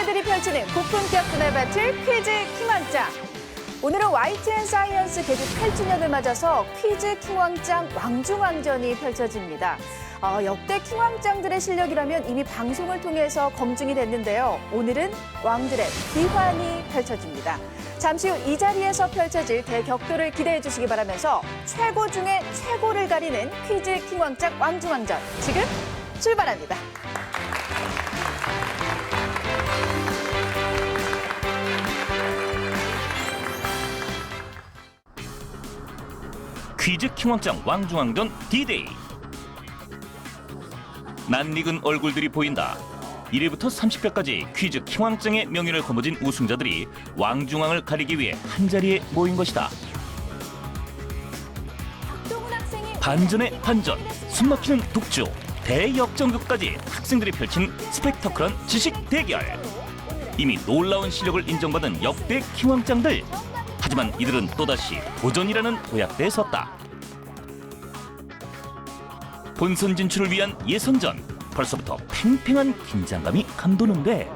학생들이 펼치는 고품격 두뇌 배틀 퀴즈 킹왕짱. 오늘은 YTN사이언스 개국 8주년을 맞아서 퀴즈 킹왕짱 왕중왕전이 펼쳐집니다. 역대 킹왕짱들의 실력이라면 이미 방송을 통해서 검증이 됐는데요. 오늘은 왕들의 비환이 펼쳐집니다. 잠시 후 이 자리에서 펼쳐질 대격돌을 기대해 주시기 바라면서 최고 중에 최고를 가리는 퀴즈 킹왕짱 왕중왕전 지금 출발합니다. 퀴즈 킹왕짱 왕중왕전 D-Day. 낯익은 얼굴들이 보인다. 1회부터 30회까지 퀴즈 킹왕짱의 명예를 거머쥔 우승자들이 왕중왕을 가리기 위해 한자리에 모인 것이다. 반전의 반전, 숨막히는 독주, 대역전극까지 학생들이 펼친 스펙터클한 지식 대결. 이미 놀라운 실력을 인정받은 역대 킹왕짱들. 하지만 이들은 또다시 도전이라는 도약대에 섰다. 본선 진출을 위한 예선전. 벌써부터 팽팽한 긴장감이 감도는데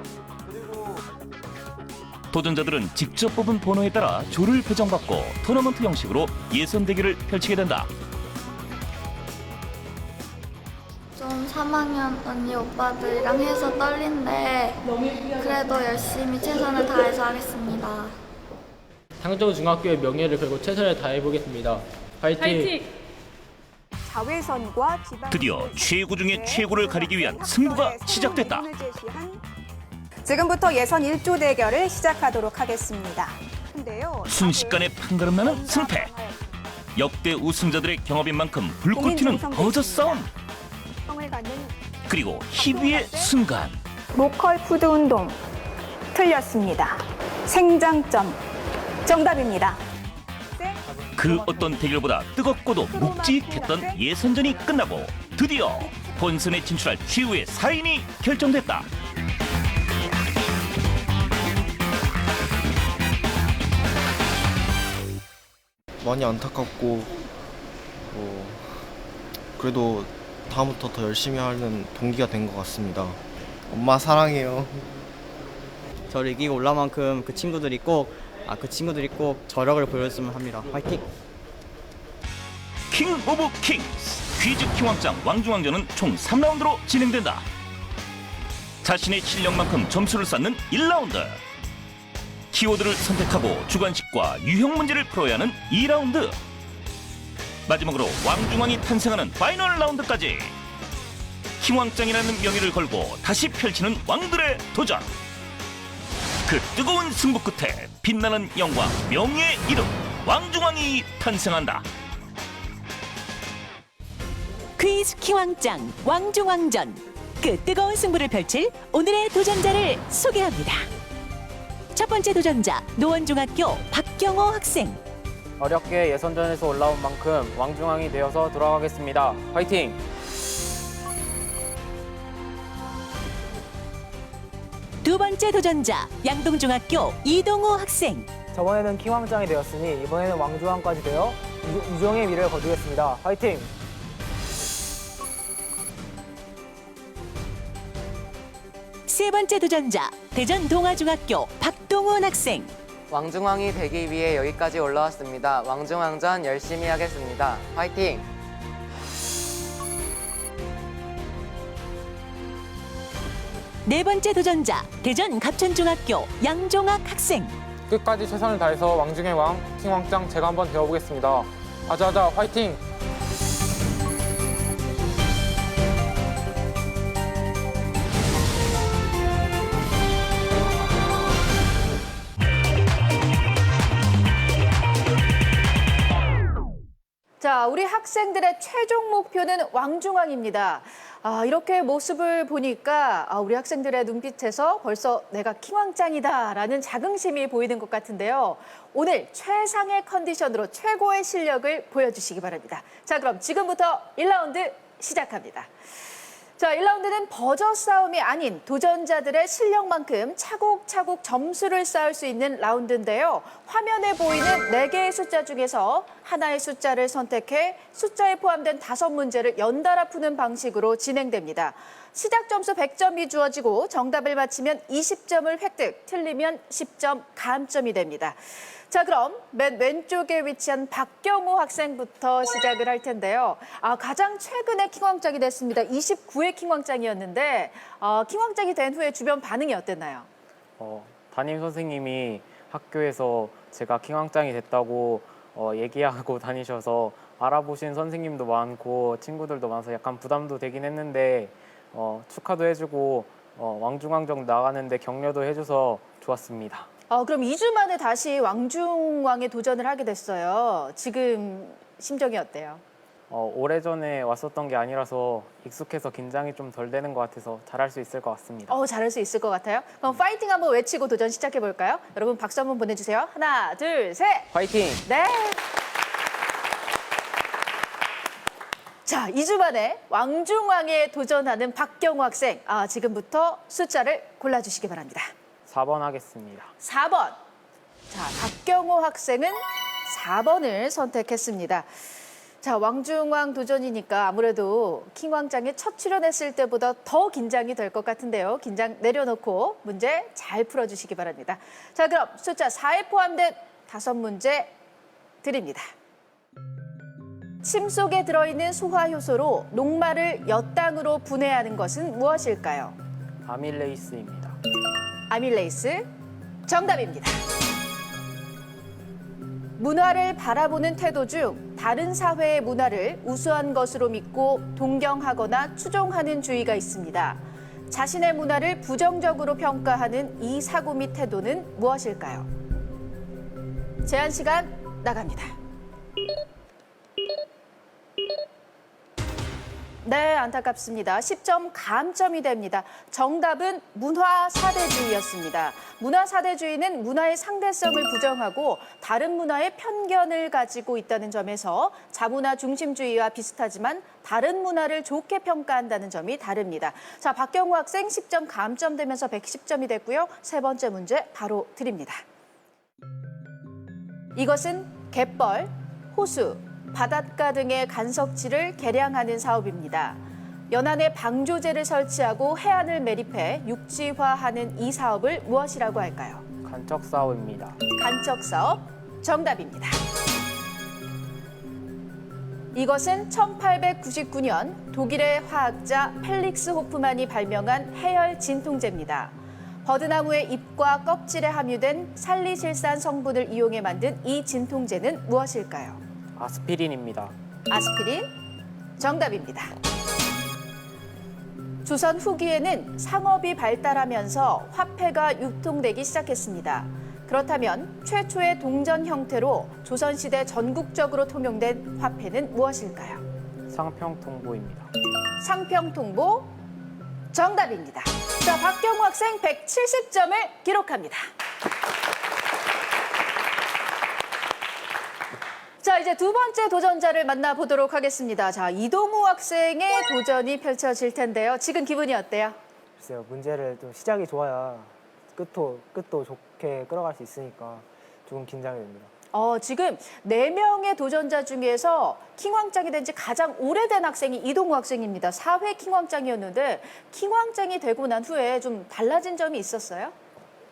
도전자들은 직접 뽑은 번호에 따라 조를 배정받고 토너먼트 형식으로 예선 대결을 펼치게 된다. 좀 3학년 언니 오빠들이랑 해서 떨린데 그래도 열심히 최선을 다해서 하겠습니다. 상정중학교의 명예를 걸고 최선을 다해보겠습니다. 파이팅! 자외선과 드디어 최고 중의 최고를 가리기 위한 승부가 시작됐다. 지금부터 예선 1조 대결을 시작하도록 하겠습니다. 순식간에 판가름나는 승패. 역대 우승자들의 경험인 만큼 불꽃 튀는 버저 싸움. 그리고 희비의 순간. 로컬 푸드 운동 틀렸습니다. 생장점 정답입니다. 그 어떤 대결보다 뜨겁고도 묵직했던 예선전이 끝나고 드디어 본선에 진출할 최후의 4인이 결정됐다. 많이 안타깝고 그래도 다음부터 더 열심히 하는 동기가 된 것 같습니다. 엄마 사랑해요. 저를 이기고 올라온 만큼 그 친구들이 꼭 저력을 보여줬으면 합니다. 화이팅! 킹 오브 킹스 퀴즈 킹왕짱 왕중왕전은 총 3라운드로 진행된다. 자신의 실력만큼 점수를 쌓는 1라운드. 키워드를 선택하고 주관식과 유형 문제를 풀어야 하는 2라운드. 마지막으로 왕중왕이 탄생하는 파이널 라운드까지. 킹왕짱이라는 명예를 걸고 다시 펼치는 왕들의 도전. 그 뜨거운 승부 끝에 빛나는 영광, 명예의 이름 왕중왕이 탄생한다. 퀴즈 킹왕짱 왕중왕전. 그 뜨거운 승부를 펼칠 오늘의 도전자를 소개합니다. 첫 번째 도전자 노원중학교 박경호 학생. 어렵게 예선전에서 올라온 만큼 왕중왕이 되어서 돌아가겠습니다. 화이팅! 두 번째 도전자 양동중학교 이동호 학생. 저번에는 킹왕짱이 되었으니 이번에는 왕중왕까지 되어 우정의 미래를 거두겠습니다. 화이팅! 세 번째 도전자 대전 동아중학교 박동훈 학생. 왕중왕이 되기 위해 여기까지 올라왔습니다. 왕중왕전 열심히 하겠습니다. 화이팅! 네 번째 도전자 대전 갑천중학교 양종학 학생. 끝까지 최선을 다해서 왕중의 왕, 킹왕짱 제가 한번 되어보겠습니다. 아자아자 화이팅! 자, 우리 학생들의 최종 목표는 왕중왕입니다. 이렇게 모습을 보니까 우리 학생들의 눈빛에서 벌써 내가 킹왕짱이다라는 자긍심이 보이는 것 같은데요. 오늘 최상의 컨디션으로 최고의 실력을 보여주시기 바랍니다. 자, 그럼 지금부터 1라운드 시작합니다. 자, 1라운드는 버저 싸움이 아닌 도전자들의 실력만큼 차곡차곡 점수를 쌓을 수 있는 라운드인데요. 화면에 보이는 4개의 숫자 중에서 하나의 숫자를 선택해 숫자에 포함된 5문제를 연달아 푸는 방식으로 진행됩니다. 시작 점수 100점이 주어지고 정답을 맞히면 20점을 획득, 틀리면 10점 감점이 됩니다. 자, 그럼 맨 왼쪽에 위치한 박경호 학생부터 시작을 할 텐데요. 가장 최근에 킹왕짱이 됐습니다. 29회 킹왕짱이었는데 킹왕짱이 된 후에 주변 반응이 어땠나요? 담임 선생님이 학교에서 제가 킹왕짱이 됐다고 얘기하고 다니셔서 알아보신 선생님도 많고 친구들도 많아서 약간 부담도 되긴 했는데 축하도 해주고 왕중왕전 나가는데 격려도 해줘서 좋았습니다. 그럼 2주 만에 다시 왕중왕에 도전을 하게 됐어요. 지금 심정이 어때요? 오래전에 왔었던 게 아니라서 익숙해서 긴장이 좀 덜 되는 것 같아서 잘할 수 있을 것 같습니다. 잘할 수 있을 것 같아요. 그럼 파이팅 한번 외치고 도전 시작해 볼까요? 여러분 박수 한번 보내주세요. 하나, 둘, 셋. 화이팅! 네. 자, 2주 만에 왕중왕에 도전하는 박경호 학생. 지금부터 숫자를 골라주시기 바랍니다. 4번 하겠습니다. 4번. 자, 박경호 학생은 4번을 선택했습니다. 자, 왕중왕 도전이니까 아무래도 킹왕짱에 첫 출연했을 때보다 더 긴장이 될 것 같은데요. 긴장 내려놓고 문제 잘 풀어주시기 바랍니다. 자, 그럼 숫자 4에 포함된 5문제 드립니다. 침 속에 들어있는 소화효소로 녹말을 엿당으로 분해하는 것은 무엇일까요? 아밀레이스입니다. 아밀레이스 정답입니다. 문화를 바라보는 태도 중 다른 사회의 문화를 우수한 것으로 믿고 동경하거나 추종하는 주의가 있습니다. 자신의 문화를 부정적으로 평가하는 이 사고 및 태도는 무엇일까요? 제한 시간 나갑니다. 네, 안타깝습니다. 10점 감점이 됩니다. 정답은 문화사대주의였습니다. 문화사대주의는 문화의 상대성을 부정하고 다른 문화의 편견을 가지고 있다는 점에서 자문화 중심주의와 비슷하지만 다른 문화를 좋게 평가한다는 점이 다릅니다. 자, 박경호 학생 10점 감점되면서 110점이 됐고요. 세 번째 문제 바로 드립니다. 이것은 갯벌, 호수, 바닷가 등의 간석지를 개량하는 사업입니다. 연안에 방조제를 설치하고 해안을 매립해 육지화하는 이 사업을 무엇이라고 할까요? 간척 사업입니다. 간척 사업 정답입니다. 이것은 1899년 독일의 화학자 펠릭스 호프만이 발명한 해열 진통제입니다. 버드나무의 잎과 껍질에 함유된 살리실산 성분을 이용해 만든 이 진통제는 무엇일까요? 아스피린입니다. 아스피린 정답입니다. 조선 후기에는 상업이 발달하면서 화폐가 유통되기 시작했습니다. 그렇다면 최초의 동전 형태로 조선시대 전국적으로 통용된 화폐는 무엇일까요? 상평통보입니다. 상평통보 정답입니다. 자, 박경호 학생 170점을 기록합니다. 자, 이제 두 번째 도전자를 만나보도록 하겠습니다. 자, 이동우 학생의 도전이 펼쳐질 텐데요. 지금 기분이 어때요? 글쎄요, 문제를 좀 시작이 좋아야 끝도 좋게 끌어갈 수 있으니까 조금 긴장이 됩니다. 지금 4명의 도전자 중에서 킹왕짱이 된 지 가장 오래된 학생이 이동우 학생입니다. 4회 킹왕짱이었는데 킹왕짱이 되고 난 후에 좀 달라진 점이 있었어요?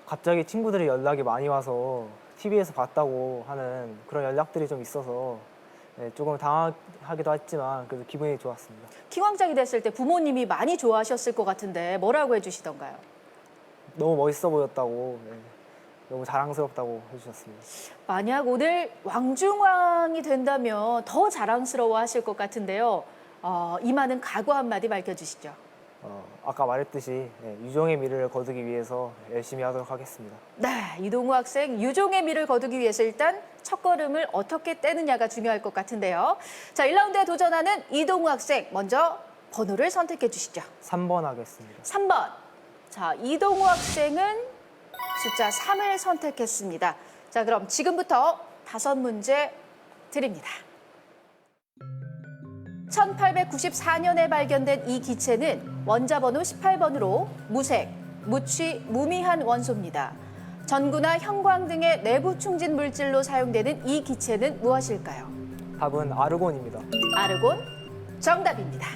갑자기 친구들이 연락이 많이 와서 TV에서 봤다고 하는 그런 연락들이 좀 있어서 조금 당황하기도 했지만 그래도 기분이 좋았습니다. 킹왕짱이 됐을 때 부모님이 많이 좋아하셨을 것 같은데 뭐라고 해주시던가요? 너무 멋있어 보였다고, 너무 자랑스럽다고 해주셨습니다. 만약 오늘 왕중왕이 된다면 더 자랑스러워 하실 것 같은데요. 이 많은 각오 한마디 밝혀주시죠. 아까 말했듯이 유종의 미를 거두기 위해서 열심히 하도록 하겠습니다. 네, 이동우 학생 유종의 미를 거두기 위해서 일단 첫걸음을 어떻게 떼느냐가 중요할 것 같은데요. 자, 1라운드에 도전하는 이동우 학생 먼저 번호를 선택해 주시죠. 3번 하겠습니다. 3번. 자, 이동우 학생은 숫자 3을 선택했습니다. 자, 그럼 지금부터 5문제 드립니다. 1894년에 발견된 이 기체는 원자번호 18번으로 무색, 무취, 무미한 원소입니다. 전구나 형광 등의 내부 충진 물질로 사용되는 이 기체는 무엇일까요? 답은 아르곤입니다. 아르곤 정답입니다.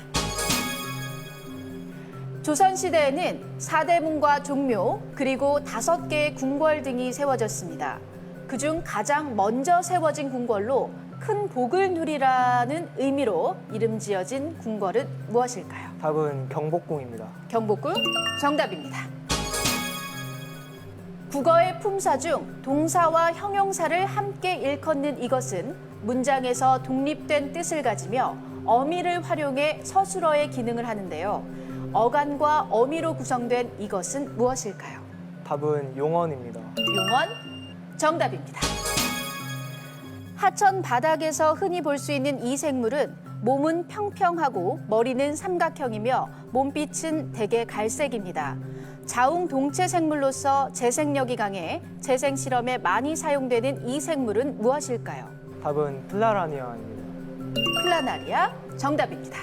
조선시대에는 사대문과 종묘 그리고 5개의 궁궐 등이 세워졌습니다. 그중 가장 먼저 세워진 궁궐로 큰 복을 누리라는 의미로 이름 지어진 궁궐은 무엇일까요? 답은 경복궁입니다. 경복궁 정답입니다. 국어의 품사 중 동사와 형용사를 함께 일컫는 이것은 문장에서 독립된 뜻을 가지며 어미를 활용해 서술어의 기능을 하는데요. 어간과 어미로 구성된 이것은 무엇일까요? 답은 용언입니다. 용언 정답입니다. 하천 바닥에서 흔히 볼 수 있는 이 생물은 몸은 평평하고 머리는 삼각형이며 몸빛은 대개 갈색입니다. 자웅동체 생물로서 재생력이 강해 재생 실험에 많이 사용되는 이 생물은 무엇일까요? 답은 플라라니아입니다. 플라나리아 정답입니다.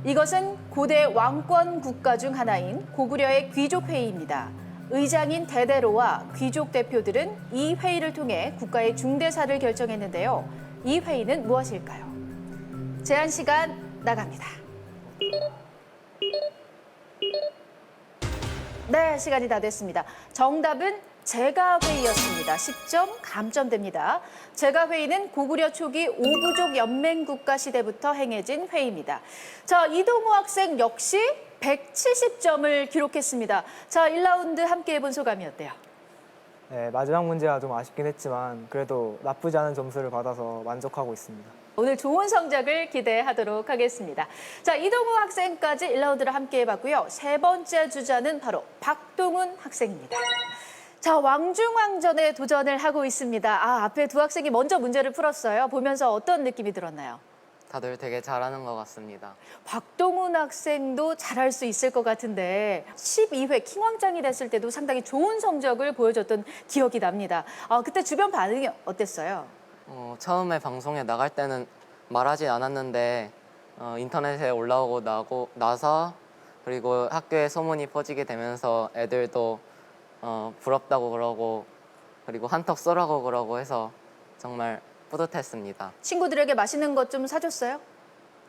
이것은 고대 왕권 국가 중 하나인 고구려의 귀족회의입니다. 의장인 대대로와 귀족 대표들은 이 회의를 통해 국가의 중대사를 결정했는데요. 이 회의는 무엇일까요? 제한 시간 나갑니다. 네, 시간이 다 됐습니다. 정답은 제가회의였습니다. 10점 감점됩니다. 제가회의는 고구려 초기 오부족 연맹국가 시대부터 행해진 회의입니다. 자, 이동우 학생 역시 170점을 기록했습니다. 자, 1라운드 함께 해본 소감이 어때요? 네, 마지막 문제가 좀 아쉽긴 했지만 그래도 나쁘지 않은 점수를 받아서 만족하고 있습니다. 오늘 좋은 성적을 기대하도록 하겠습니다. 자, 이동우 학생까지 1라운드를 함께 해봤고요. 세 번째 주자는 바로 박동훈 학생입니다. 자, 왕중왕전에 도전을 하고 있습니다. 앞에 두 학생이 먼저 문제를 풀었어요. 보면서 어떤 느낌이 들었나요? 다들 되게 잘하는 것 같습니다. 박동훈 학생도 잘할 수 있을 것 같은데 12회 킹왕짱이 됐을 때도 상당히 좋은 성적을 보여줬던 기억이 납니다. 그때 주변 반응이 어땠어요? 처음에 방송에 나갈 때는 말하지 않았는데 인터넷에 올라오고 나서 그리고 학교에 소문이 퍼지게 되면서 애들도 부럽다고 그러고 그리고 한턱 쏘라고 그러고 해서 정말 뿌듯했습니다. 친구들에게 맛있는 것 좀 사줬어요?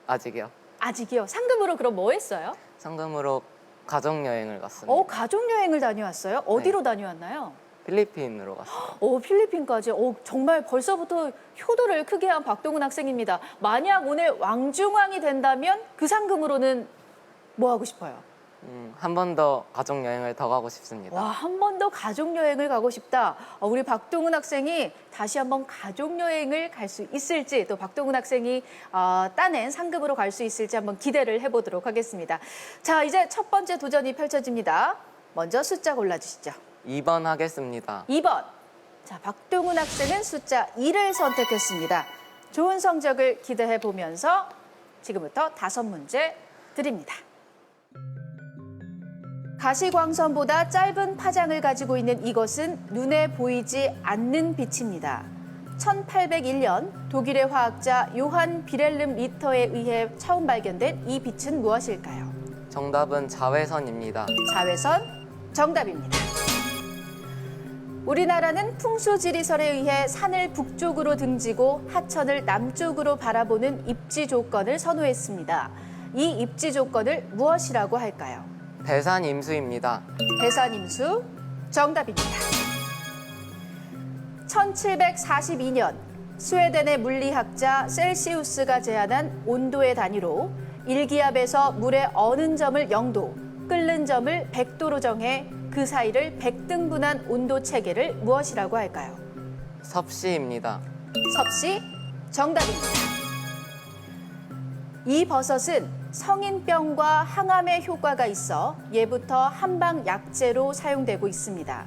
아직이요. 아직이요? 상금으로 그럼 뭐 했어요? 상금으로 가족여행을 갔습니다. 가족여행을 다녀왔어요? 어디로 다녀왔나요? 필리핀으로 갔습니다. 필리핀까지. 정말 벌써부터 효도를 크게 한 박동훈 학생입니다. 만약 오늘 왕중왕이 된다면 그 상금으로는 뭐 하고 싶어요? 한 번 더 가족여행을 더 가고 싶습니다. 와, 한 번 더 가족여행을 가고 싶다. 우리 박동훈 학생이 다시 한번 가족여행을 갈 수 있을지 또 박동훈 학생이 따낸 상금으로 갈 수 있을지 한번 기대를 해보도록 하겠습니다. 자, 이제 첫 번째 도전이 펼쳐집니다. 먼저 숫자 골라주시죠. 2번 하겠습니다. 2번. 자, 박동훈 학생은 숫자 2를 선택했습니다. 좋은 성적을 기대해 보면서 지금부터 5문제 드립니다. 가시광선보다 짧은 파장을 가지고 있는 이것은 눈에 보이지 않는 빛입니다. 1801년 독일의 화학자 요한 비렐름 리터에 의해 처음 발견된 이 빛은 무엇일까요? 정답은 자외선입니다. 자외선 정답입니다. 우리나라는 풍수지리설에 의해 산을 북쪽으로 등지고 하천을 남쪽으로 바라보는 입지 조건을 선호했습니다. 이 입지 조건을 무엇이라고 할까요? 대산임수입니다. 대산임수 정답입니다. 1742년 스웨덴의 물리학자 셀시우스가 제안한 온도의 단위로 일기압에서 물의 어는 점을 0도, 끓는 점을 100도로 정해 그 사이를 100등분한 온도 체계를 무엇이라고 할까요? 섭씨입니다. 섭씨 정답입니다. 이 버섯은 성인병과 항암에 효과가 있어 예부터 한방 약재로 사용되고 있습니다.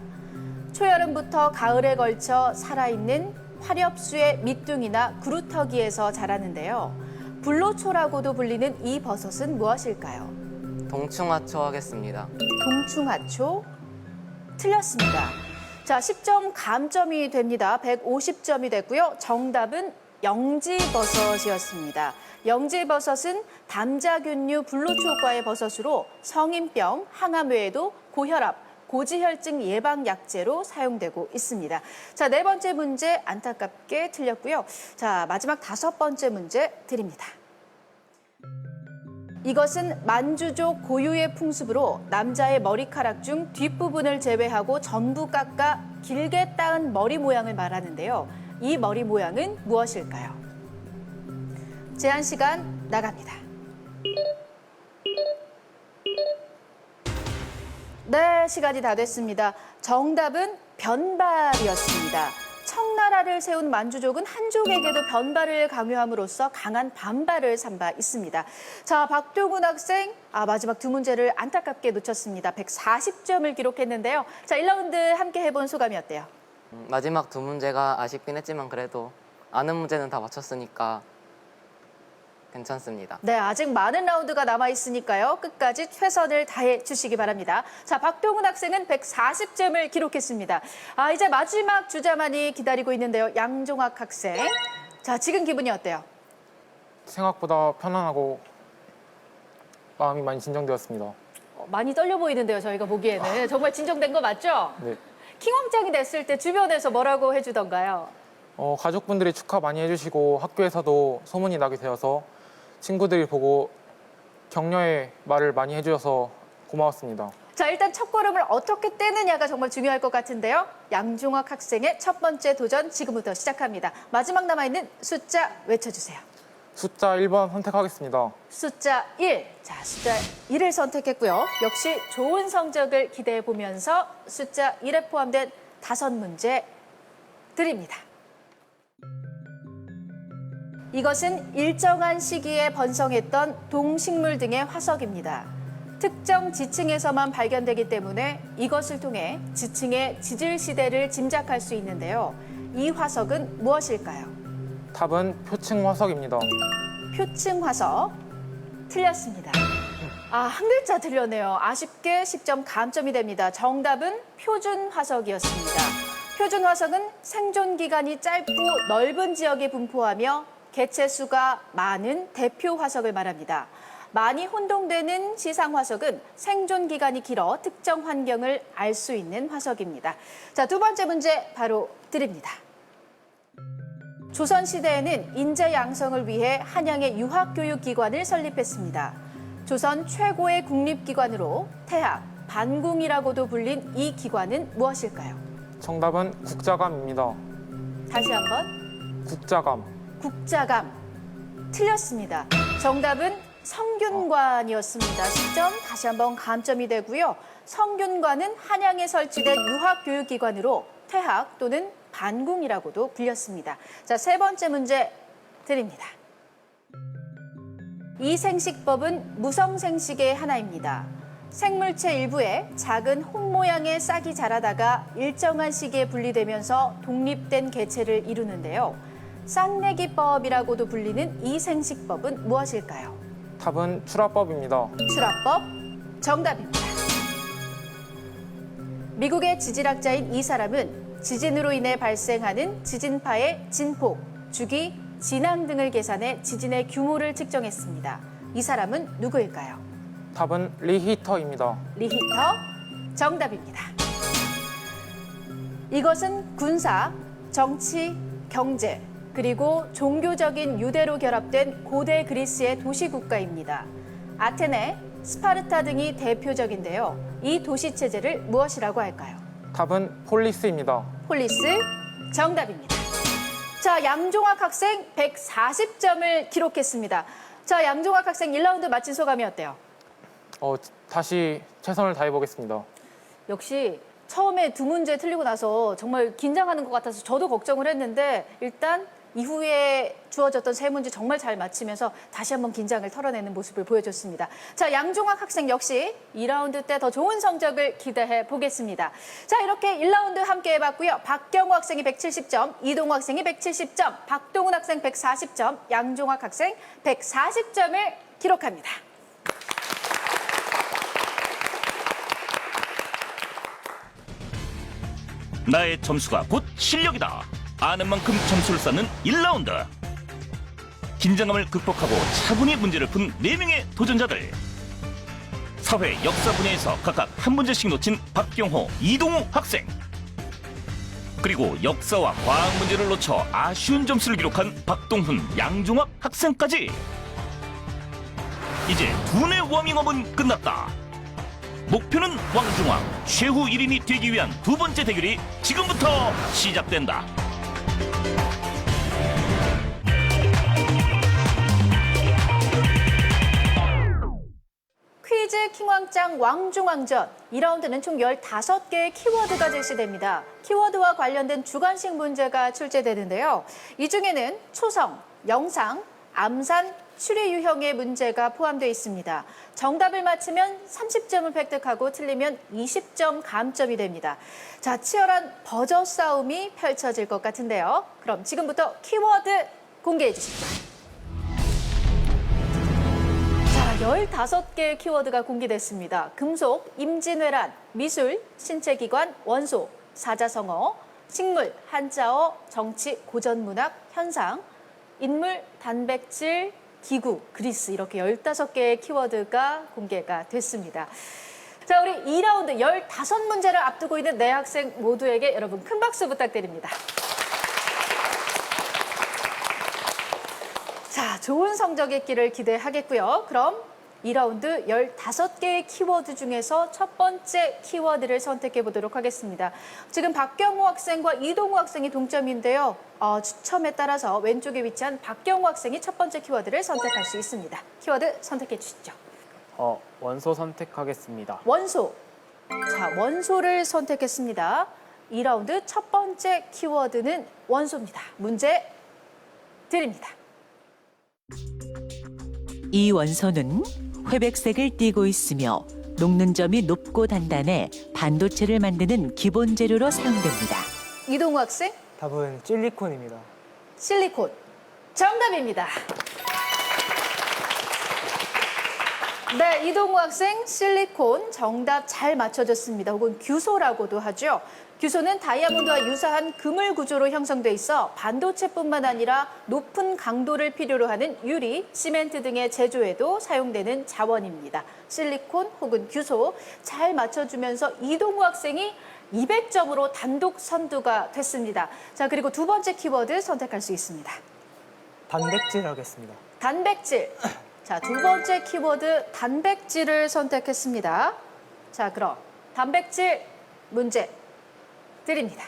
초여름부터 가을에 걸쳐 살아있는 화렵수의 밑둥이나 구루터기에서 자라는데요. 불로초라고도 불리는 이 버섯은 무엇일까요? 동충하초 하겠습니다. 동충하초 틀렸습니다. 자, 10점 감점이 됩니다. 150점이 됐고요. 정답은 영지버섯이었습니다. 영지버섯은 담자균류 불로초과의 버섯으로 성인병, 항암 외에도 고혈압, 고지혈증 예방 약재로 사용되고 있습니다. 자, 네 번째 문제 안타깝게 틀렸고요. 자, 마지막 다섯 번째 문제 드립니다. 이것은 만주족 고유의 풍습으로 남자의 머리카락 중 뒷부분을 제외하고 전부 깎아 길게 따은 머리 모양을 말하는데요. 이 머리 모양은 무엇일까요? 제한 시간 나갑니다. 네, 시간이 다 됐습니다. 정답은 변발이었습니다. 청나라를 세운 만주족은 한족에게도 변발을 강요함으로써 강한 반발을 산 바 있습니다. 자, 박동훈 학생, 마지막 두 문제를 안타깝게 놓쳤습니다. 140점을 기록했는데요. 자, 1라운드 함께 해본 소감이 어때요? 마지막 두 문제가 아쉽긴 했지만 그래도 아는 문제는 다 맞췄으니까 괜찮습니다. 네, 아직 많은 라운드가 남아있으니까요. 끝까지 최선을 다해 주시기 바랍니다. 자, 박동훈 학생은 140점을 기록했습니다. 이제 마지막 주자만이 기다리고 있는데요. 양종학 학생. 자, 지금 기분이 어때요? 생각보다 편안하고 마음이 많이 진정되었습니다. 많이 떨려 보이는데요, 저희가 보기에는. 정말 진정된 거 맞죠? 네. 킹왕짱이 됐을 때 주변에서 뭐라고 해주던가요? 가족분들이 축하 많이 해주시고 학교에서도 소문이 나게 되어서 친구들이 보고 격려의 말을 많이 해주셔서 고마웠습니다. 자, 일단 첫 걸음을 어떻게 떼느냐가 정말 중요할 것 같은데요. 양종학 학생의 첫 번째 도전 지금부터 시작합니다. 마지막 남아있는 숫자 외쳐주세요. 숫자 1번 선택하겠습니다. 숫자 1. 자, 숫자 1을 선택했고요. 역시 좋은 성적을 기대해 보면서 숫자 1에 포함된 5문제 드립니다. 이것은 일정한 시기에 번성했던 동식물 등의 화석입니다. 특정 지층에서만 발견되기 때문에 이것을 통해 지층의 지질 시대를 짐작할 수 있는데요. 이 화석은 무엇일까요? 답은 표층 화석입니다. 표층 화석. 틀렸습니다. 한 글자 틀렸네요. 아쉽게 10점 감점이 됩니다. 정답은 표준 화석이었습니다. 표준 화석은 생존 기간이 짧고 넓은 지역에 분포하며 개체 수가 많은 대표 화석을 말합니다. 많이 혼동되는 시상 화석은 생존 기간이 길어 특정 환경을 알 수 있는 화석입니다. 자, 두 번째 문제 바로 드립니다. 조선시대에는 인재 양성을 위해 한양의 유학교육기관을 설립했습니다. 조선 최고의 국립기관으로 태학, 반궁이라고도 불린 이 기관은 무엇일까요? 정답은 국자감입니다. 다시 한번. 국자감. 국자감. 틀렸습니다. 정답은 성균관이었습니다. 10점 다시 한번 감점이 되고요. 성균관은 한양에 설치된 유학교육기관으로 태학 또는 반궁이라고도 불렸습니다. 자, 세 번째 문제 드립니다. 이 생식법은 무성생식의 하나입니다. 생물체 일부에 작은 홍 모양의 싹이 자라다가 일정한 시기에 분리되면서 독립된 개체를 이루는데요. 쌍내기법이라고도 불리는 이 생식법은 무엇일까요? 답은 출하법입니다. 출하법 정답입니다. 미국의 지질학자인 이 사람은 지진으로 인해 발생하는 지진파의 진폭, 주기, 진앙 등을 계산해 지진의 규모를 측정했습니다. 이 사람은 누구일까요? 답은 리히터입니다. 리히터 정답입니다. 이것은 군사, 정치, 경제, 그리고 종교적인 유대로 결합된 고대 그리스의 도시국가입니다. 아테네, 스파르타 등이 대표적인데요. 이 도시체제를 무엇이라고 할까요? 답은 폴리스입니다. 폴리스 정답입니다. 자, 양종학 학생 140점을 기록했습니다. 자, 양종학 학생 1라운드 마친 소감이 어때요? 다시 최선을 다해보겠습니다. 역시 처음에 두 문제 틀리고 나서 정말 긴장하는 것 같아서 저도 걱정을 했는데 일단 이후에 주어졌던 세 문제 정말 잘 맞히면서 다시 한번 긴장을 털어내는 모습을 보여줬습니다. 자, 양종학 학생 역시 2라운드 때 더 좋은 성적을 기대해 보겠습니다. 자, 이렇게 1라운드 함께 해봤고요. 박경호 학생이 170점, 이동호 학생이 170점, 박동훈 학생 140점, 양종학 학생 140점을 기록합니다. 나의 점수가 곧 실력이다. 아는 만큼 점수를 쌓는 1라운드. 긴장감을 극복하고 차분히 문제를 푼 4명의 도전자들. 사회 역사 분야에서 각각 한 문제씩 놓친 박경호, 이동우 학생. 그리고 역사와 과학 문제를 놓쳐 아쉬운 점수를 기록한 박동훈, 양종학 학생까지. 이제 두뇌 워밍업은 끝났다. 목표는 왕중왕, 최후 1인이 되기 위한 두 번째 대결이 지금부터 시작된다. 퀴즈 킹왕짱 왕중왕전 2라운드는 총 15개의 키워드가 제시됩니다. 키워드와 관련된 주관식 문제가 출제되는데요. 이 중에는 초성, 영상, 암산, 추리 유형의 문제가 포함되어 있습니다. 정답을 맞히면 30점을 획득하고 틀리면 20점 감점이 됩니다. 자, 치열한 버저 싸움이 펼쳐질 것 같은데요. 그럼 지금부터 키워드 공개해 주시죠. 자, 15개의 키워드가 공개됐습니다. 금속, 임진왜란, 미술, 신체기관, 원소, 사자성어, 식물, 한자어, 정치, 고전문학, 현상, 인물, 단백질, 기구, 그리스 이렇게 15개의 키워드가 공개가 됐습니다. 자, 우리 2라운드 15문제를 앞두고 있는 네 학생 모두에게 여러분 큰 박수 부탁드립니다. 자, 좋은 성적 있기를 기대하겠고요. 그럼 2라운드 15개의 키워드 중에서 첫 번째 키워드를 선택해 보도록 하겠습니다. 지금 박경호 학생과 이동우 학생이 동점인데요. 추첨에 따라서 왼쪽에 위치한 박경호 학생이 첫 번째 키워드를 선택할 수 있습니다. 키워드 선택해 주시죠. 원소 선택하겠습니다. 원소. 자, 원소를 선택했습니다. 2라운드 첫 번째 키워드는 원소입니다. 문제 드립니다. 이 원소는 회백색을 띠고 있으며 녹는 점이 높고 단단해 반도체를 만드는 기본 재료로 사용됩니다. 이동우 학생, 답은 실리콘입니다. 실리콘. 정답입니다. 네, 이동우 학생 실리콘 정답 잘 맞춰줬습니다. 혹은 규소라고도 하죠. 규소는 다이아몬드와 유사한 그물 구조로 형성돼 있어 반도체뿐만 아니라 높은 강도를 필요로 하는 유리, 시멘트 등의 제조에도 사용되는 자원입니다. 실리콘 혹은 규소 잘 맞춰주면서 이동우 학생이 200점으로 단독 선두가 됐습니다. 자, 그리고 두 번째 키워드 선택할 수 있습니다. 단백질 하겠습니다. 단백질. 자, 두 번째 키워드 단백질을 선택했습니다. 자, 그럼 단백질 문제 드립니다.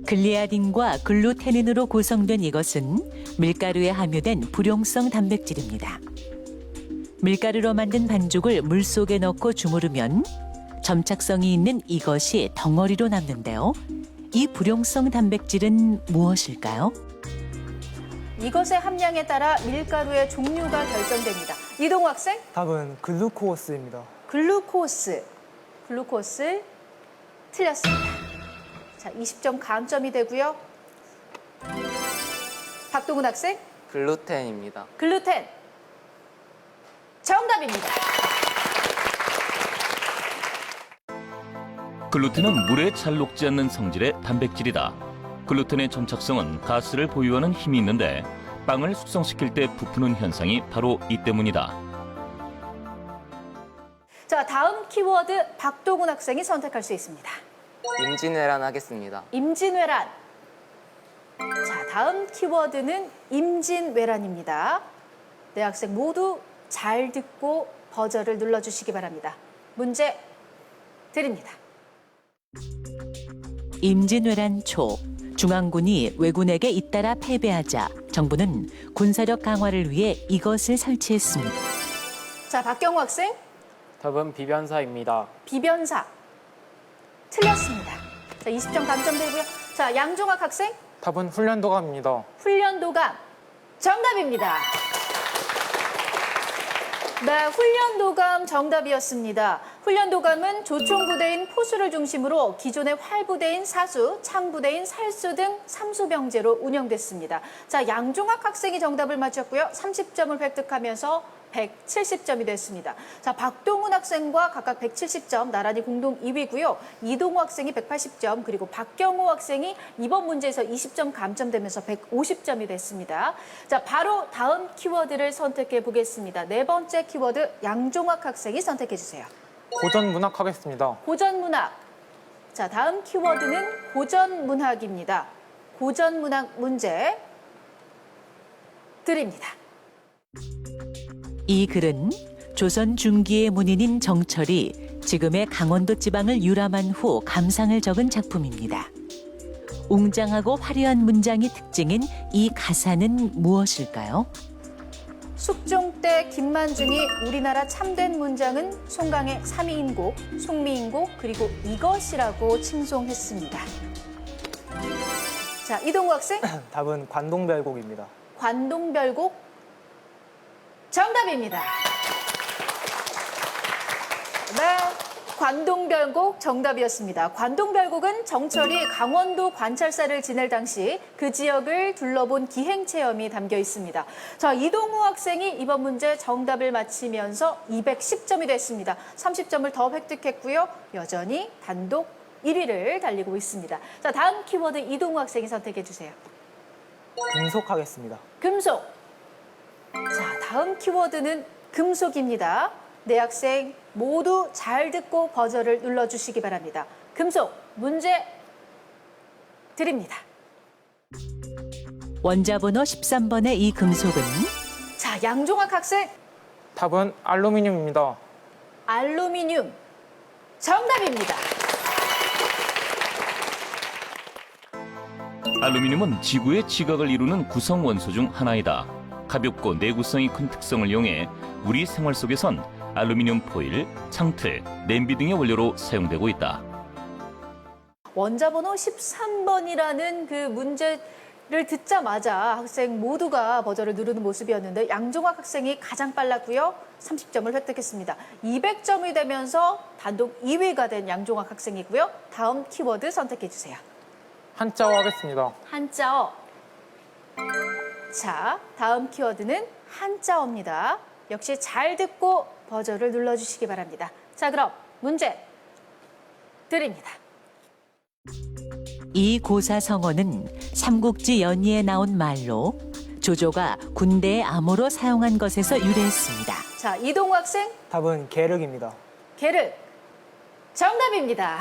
글리아딘과 글루테닌으로 구성된 이것은 밀가루에 함유된 불용성 단백질입니다. 밀가루로 만든 반죽을 물속에 넣고 주무르면 점착성이 있는 이것이 덩어리로 남는데요. 이 불용성 단백질은 무엇일까요? 이것의 함량에 따라 밀가루의 종류가 결정됩니다. 이동우 학생, 답은 글루코스입니다. 글루코스. 글루코스 틀렸습니다. 자, 20점 감점이 되고요. 박동훈 학생, 글루텐입니다. 글루텐. 정답입니다. 글루텐은 물에 잘 녹지 않는 성질의 단백질이다. 글루텐의 점착성은 가스를 보유하는 힘이 있는데 빵을 숙성시킬 때 부푸는 현상이 바로 이 때문이다. 자, 다음 키워드 박동훈 학생이 선택할 수 있습니다. 임진왜란 하겠습니다. 임진왜란. 자, 다음 키워드는 임진왜란입니다. 네 학생 모두 잘 듣고 버저를 눌러주시기 바랍니다. 문제 드립니다. 임진왜란 초 중앙군이 왜군에게 잇따라 패배하자 정부는 군사력 강화를 위해 이것을 설치했습니다. 자, 박경호 학생, 답은 비변사입니다. 비변사. 틀렸습니다. 자, 20점 감점되고요. 자, 양종학 학생, 답은 훈련도감입니다. 훈련도감. 정답입니다. 네, 훈련도감 정답이었습니다. 훈련도감은 조총부대인 포수를 중심으로 기존의 활부대인 사수, 창부대인 살수 등 3수병제로 운영됐습니다. 자, 양종학 학생이 정답을 맞췄고요. 30점을 획득하면서 170점이 됐습니다. 자, 박동훈 학생과 각각 170점, 나란히 공동 2위고요. 이동호 학생이 180점, 그리고 박경호 학생이 이번 문제에서 20점 감점되면서 150점이 됐습니다. 자, 바로 다음 키워드를 선택해 보겠습니다. 네 번째 키워드 양종학 학생이 선택해 주세요. 고전문학 하겠습니다. 고전문학. 자, 다음 키워드는 고전문학입니다. 고전문학 문제 드립니다. 이 글은 조선 중기의 문인인 정철이 지금의 강원도 지방을 유람한 후 감상을 적은 작품입니다. 웅장하고 화려한 문장이 특징인 이 가사는 무엇일까요? 숙종 때 김만중이 우리나라 참된 문장은 송강의 삼위인곡, 송미인곡, 그리고 이것이라고 칭송했습니다. 자, 이동우 학생, 답은 관동별곡입니다. 관동별곡 정답입니다. 네, 관동별곡 정답이었습니다. 관동별곡은 정철이 강원도 관찰사를 지낼 당시 그 지역을 둘러본 기행체험이 담겨 있습니다. 자, 이동우 학생이 이번 문제 정답을 맞히면서 210점이 됐습니다. 30점을 더 획득했고요. 여전히 단독 1위를 달리고 있습니다. 자, 다음 키워드 이동우 학생이 선택해 주세요. 금속하겠습니다. 금속. 자, 다음 키워드는 금속입니다. 네 학생 모두 잘 듣고 버저를 눌러주시기 바랍니다. 금속 문제 드립니다. 원자번호 13번의 이 금속은 자, 양종학 학생 답은 알루미늄입니다. 알루미늄 정답입니다. 알루미늄은 지구의 지각을 이루는 구성 원소 중 하나이다. 가볍고 내구성이 큰 특성을 이용해 우리 생활 속에선 알루미늄 포일, 창틀, 냄비 등의 원료로 사용되고 있다. 원자번호 13번이라는 그 문제를 듣자마자 학생 모두가 버저를 누르는 모습이었는데 양종학 학생이 가장 빨랐고요. 30점을 획득했습니다. 200점이 되면서 단독 2위가 된 양종학 학생이고요. 다음 키워드 선택해 주세요. 한자어 하겠습니다. 한자어. 자, 다음 키워드는 한자어입니다. 역시 잘 듣고 버저를 눌러주시기 바랍니다. 자, 그럼 문제 드립니다. 이 고사성어는 삼국지 연의에 나온 말로 조조가 군대의 암호로 사용한 것에서 유래했습니다. 자, 이동우 학생 답은 계륵입니다. 계륵 정답입니다.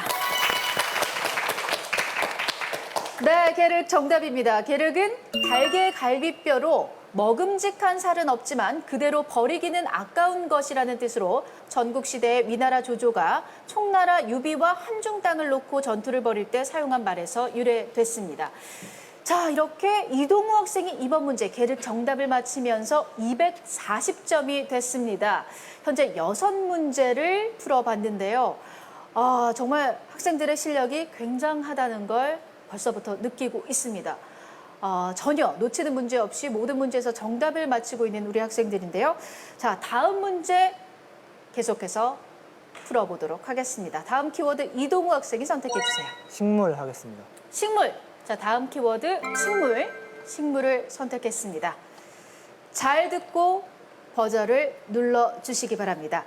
네, 계륵 정답입니다. 계륵은 달개 갈비뼈로 먹음직한 살은 없지만 그대로 버리기는 아까운 것이라는 뜻으로 전국시대의 위나라 조조가 총나라 유비와 한중 땅을 놓고 전투를 벌일 때 사용한 말에서 유래됐습니다. 자, 이렇게 이동우 학생이 이번 문제 계륵 정답을 맞히면서 240점이 됐습니다. 현재 6문제를 풀어봤는데요. 정말 학생들의 실력이 굉장하다는 걸 벌써부터 느끼고 있습니다. 전혀 놓치는 문제 없이 모든 문제에서 정답을 맞히고 있는 우리 학생들인데요. 자, 다음 문제 계속해서 풀어보도록 하겠습니다. 다음 키워드 이동우 학생이 선택해 주세요. 식물 하겠습니다. 식물. 자, 다음 키워드 식물. 식물을 선택했습니다. 잘 듣고 버저를 눌러주시기 바랍니다.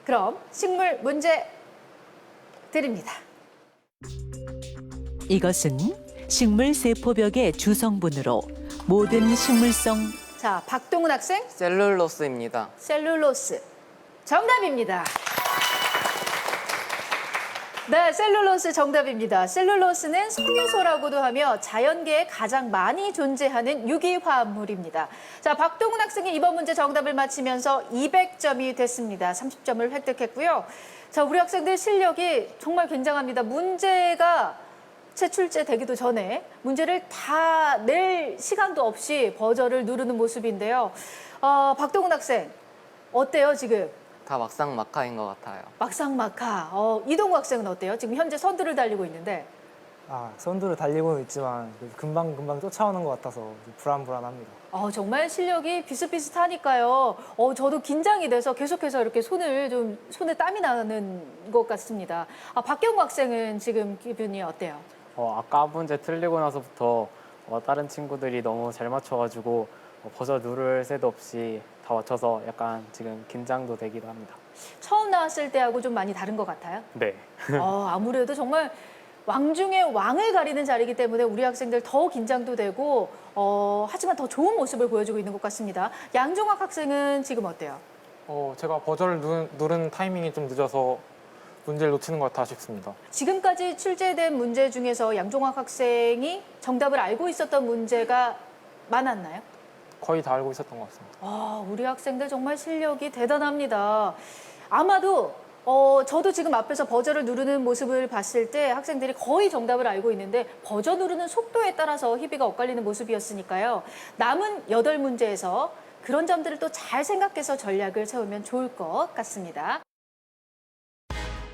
그럼 식물 문제 드립니다. 이것은 식물 세포벽의 주성분으로 모든 식물성 자, 박동훈 학생 셀룰로스입니다. 셀룰로스 정답입니다. 네, 셀룰로스 정답입니다. 셀룰로스는 섬유소라고도 하며 자연계에 가장 많이 존재하는 유기화합물입니다. 자, 박동훈 학생이 이번 문제 정답을 맞히면서 200점이 됐습니다. 30점을 획득했고요. 자, 우리 학생들 실력이 정말 굉장합니다. 문제가 제출제 되기도 전에 문제를 다 낼 시간도 없이 버저를 누르는 모습인데요. 박동훈 학생, 어때요, 지금? 다 막상막하인 것 같아요. 막상막하. 이동우 학생은 어때요? 지금 현재 선두를 달리고 있는데. 선두를 달리고는 있지만 금방금방 쫓아오는 것 같아서 불안불안합니다. 정말 실력이 비슷비슷하니까요. 저도 긴장이 돼서 계속해서 이렇게 손에 땀이 나는 것 같습니다. 박경우 학생은 지금 기분이 어때요? 아까 문제 틀리고 나서부터 다른 친구들이 너무 잘 맞춰가지고 버저 누를 새도 없이 다 맞춰서 약간 지금 긴장도 되기도 합니다. 처음 나왔을 때하고 좀 많이 다른 것 같아요? 네. 아무래도 정말 왕 중에 왕을 가리는 자리이기 때문에 우리 학생들 더 긴장도 되고 하지만 더 좋은 모습을 보여주고 있는 것 같습니다. 양종학 학생은 지금 어때요? 제가 버저를 누른 타이밍이 좀 늦어서 문제를 놓치는 것 같아 싶습니다. 지금까지 출제된 문제 중에서 양종학 학생이 정답을 알고 있었던 문제가 많았나요? 거의 다 알고 있었던 것 같습니다. 우리 학생들 정말 실력이 대단합니다. 아마도 저도 지금 앞에서 버저를 누르는 모습을 봤을 때 학생들이 거의 정답을 알고 있는데 버저 누르는 속도에 따라서 희비가 엇갈리는 모습이었으니까요. 남은 8문제에서 그런 점들을 또 잘 생각해서 전략을 세우면 좋을 것 같습니다.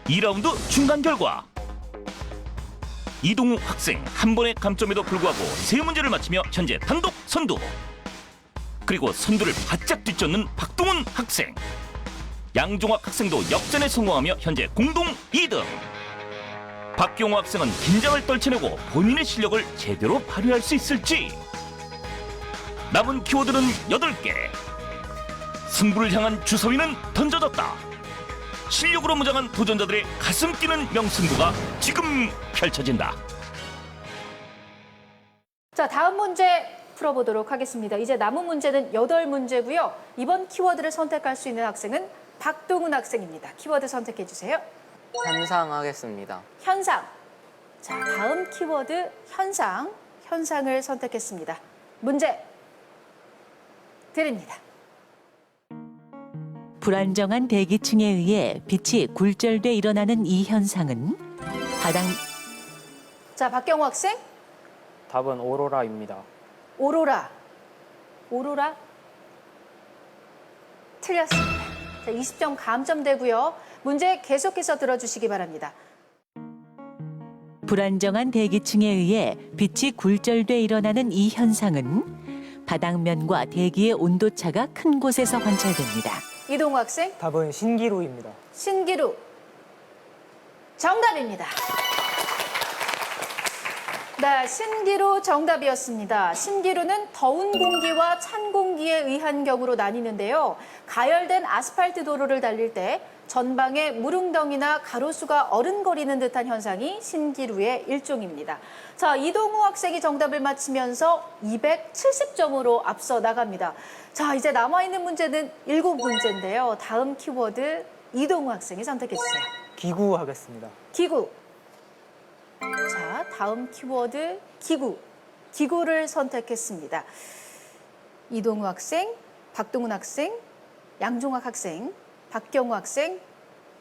2라운드 중간 결과. 이동우 학생 한 번의 감점에도 불구하고 3문제를 맞히며 현재 단독 선두. 그리고 선두를 바짝 뒤쫓는 박동훈 학생. 양종학 학생도 역전에 성공하며 현재 공동 2등. 박경호 학생은 긴장을 떨쳐내고 본인의 실력을 제대로 발휘할 수 있을지. 남은 키워드는 8개. 승부를 향한 주사위는 던져졌다. 실력으로 무장한 도전자들의 가슴 뛰는 명승부가 지금 펼쳐진다. 자, 다음 문제 풀어보도록 하겠습니다. 이제 남은 문제는 8문제고요. 이번 키워드를 선택할 수 있는 학생은 박동훈 학생입니다. 키워드 선택해 주세요. 현상 하겠습니다. 현상. 자, 다음 키워드 현상. 현상을 선택했습니다. 문제 드립니다. 불안정한 대기층에 의해 빛이 굴절돼 일어나는 이 현상은 자, 박경호 학생. 답은 오로라입니다. 오로라. 오로라. 틀렸습니다. 자, 20점 감점되고요. 문제 계속해서 들어주시기 바랍니다. 불안정한 대기층에 의해 빛이 굴절돼 일어나는 이 현상은 바닥면과 대기의 온도차가 큰 곳에서 관찰됩니다. 이동우 학생. 답은 신기루입니다. 신기루. 정답입니다. 네, 신기루 정답이었습니다. 신기루는 더운 공기와 찬 공기에 의한 경우로 나뉘는데요. 가열된 아스팔트 도로를 달릴 때 전방에 무릉덩이나 가로수가 어른거리는 듯한 현상이 신기루의 일종입니다. 자, 이동우 학생이 정답을 맞히면서 270점으로 앞서 나갑니다. 자, 이제 남아있는 문제는 7문제인데요. 다음 키워드 이동우 학생이 선택해 주세요. 기구 하겠습니다. 기구. 자, 다음 키워드 기구. 기구를 선택했습니다. 이동우 학생, 박동훈 학생, 양종학 학생, 박경우 학생